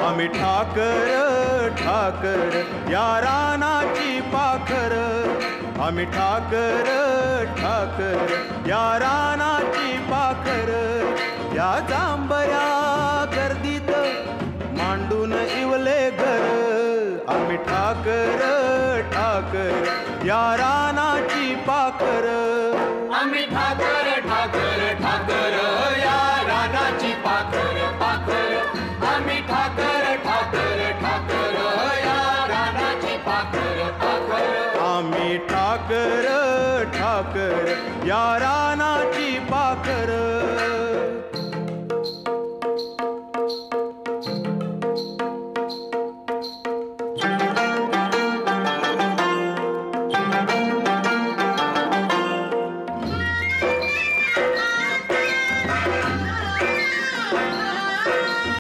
आम्ही ठाकर ठाकर या रानाची पाखर, आम्ही ठाकर ठाकर या रानाची पाखर, या जांभया गर्दीत मांडून इवले घर, आम्ही ठाकर ठाकर या रानाची पाखर, आम्ही ठाकर